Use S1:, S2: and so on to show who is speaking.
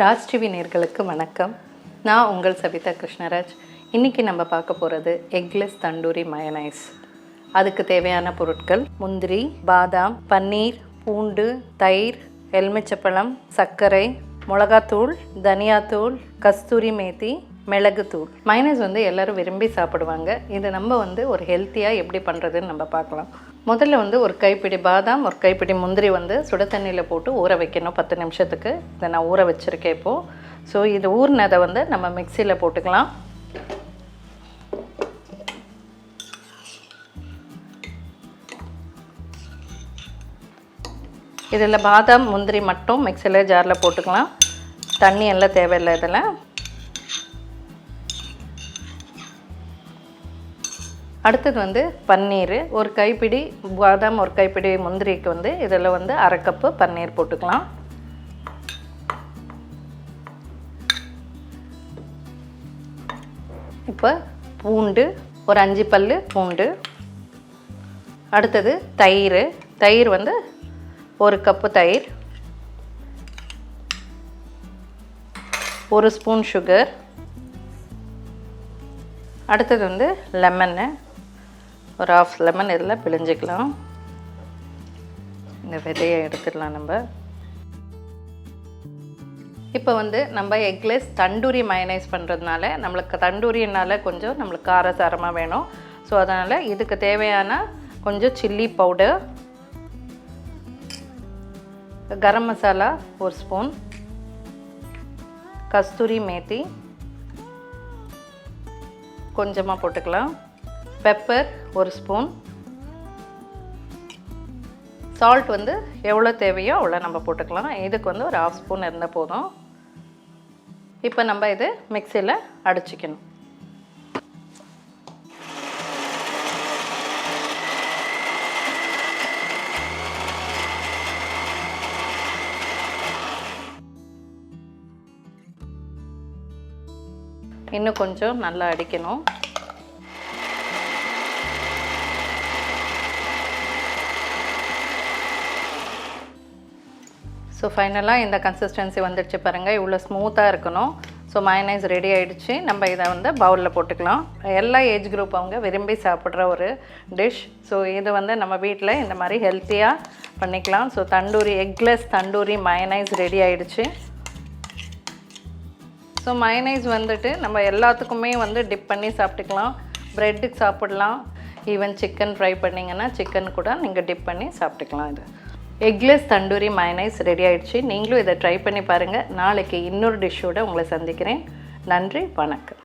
S1: Raj TV நேயர்களுக்கு வணக்கம். நான் உங்கள் சவிதா கிருஷ்ணராஜ். இன்றைக்கி நம்ம பார்க்க போகிறது எக்லெஸ் தண்டூரி மயனைஸ். அதுக்கு தேவையான பொருட்கள்: முந்திரி, பாதாம், பன்னீர், பூண்டு, தயிர், எலுமிச்சப்பழம், சர்க்கரை, மிளகாத்தூள், தனியாத்தூள், கஸ்தூரி மேத்தி, மிளகுத்தூள். மயனைஸ் எல்லோரும் விரும்பி சாப்பிடுவாங்க. இது நம்ம ஒரு ஹெல்த்தியாக எப்படி பண்ணுறதுன்னு நம்ம பார்க்கலாம். முதல்ல ஒரு கைப்பிடி பாதாம், ஒரு கைப்பிடி முந்திரி சுட தண்ணியில் போட்டு ஊற வைக்கணும் 10 நிமிஷத்துக்கு. இதை நான் ஊற வச்சுருக்கேன் இப்போது. ஸோ இது ஊறினதை நம்ம மிக்சியில் போட்டுக்கலாம். இதில் பாதாம் முந்திரி மட்டும் மிக்சியில் ஜாரில் போட்டுக்கலாம். தண்ணி எல்லாம் தேவையில்லை. இதில் அடுத்தது பன்னீர், ஒரு கைப்பிடி பாதாம், ஒரு கைப்பிடி முந்திரிக்கு இதில் அரை கப்பு பன்னீர் போட்டுக்கலாம். இப்போ பூண்டு, ஒரு 5 பல் பூண்டு. அடுத்தது தயிர், தயிர் ஒரு கப்பு தயிர், 1 ஸ்பூன் சுகர். அடுத்தது லெமன்னு, ஒரு 1/2 லெமன் இதில் பிழிஞ்சிக்கலாம். இந்த விதையை எடுத்துடலாம் நம்ம. இப்போ நம்ம எக்லெஸ் தண்டூரி மயனைஸ் பண்ணுறதுனால நம்மளுக்கு தண்டூரினால கொஞ்சம் நம்மளுக்கு காரசாரமாக வேணும். ஸோ அதனால் இதுக்கு தேவையான கொஞ்சம் chilli powder, garam masala 1 spoon, கஸ்தூரி மேத்தி கொஞ்சமாக போட்டுக்கலாம், பெப்பர் 1 ஸ்பூன், சால்ட் எவ்வளோ தேவையோ அவ்வளோ நம்ம போட்டுக்கலாம். இதுக்கு ஒரு 1/2 ஸ்பூன் இருந்தால் போதும். இப்போ நம்ம இது மிக்சியில் அடிச்சிக்கணும். இன்னும் கொஞ்சம் நல்லா அடிக்கணும். ஸோ ஃபைனலாக இந்த கன்சிஸ்டன்சி வந்துடுச்சு பாருங்கள். இவ்வளோ ஸ்மூத்தாக இருக்கணும். ஸோ மயனைஸ் ரெடி ஆகிடுச்சு. நம்ம இதை பவுலில் போட்டுக்கலாம். எல்லா ஏஜ் குரூப் அவங்க விரும்பி சாப்பிட்ற ஒரு டிஷ். ஸோ இது நம்ம வீட்டில் இந்த மாதிரி ஹெல்த்தியாக பண்ணிக்கலாம். So tandoori eggless tandoori mayonnaise ready ஆகிடுச்சு. ஸோ மயனைஸ் நம்ம எல்லாத்துக்குமே டிப் பண்ணி சாப்பிட்டுக்கலாம். ப்ரெட்டுக்கு சாப்பிட்லாம். ஈவன் சிக்கன் ஃப்ரை பண்ணிங்கன்னா சிக்கன் கூட நீங்கள் டிப் பண்ணி சாப்பிட்டுக்கலாம். இது எக்லெஸ் தண்டூரி மயனைஸ் ரெடி ஆகிடுச்சு. நீங்களும் இதை ட்ரை பண்ணி பாருங்கள். நாளைக்கு இன்னொரு டிஷ்ஷோடு உங்களை சந்திக்கிறேன். நன்றி, வணக்கம்.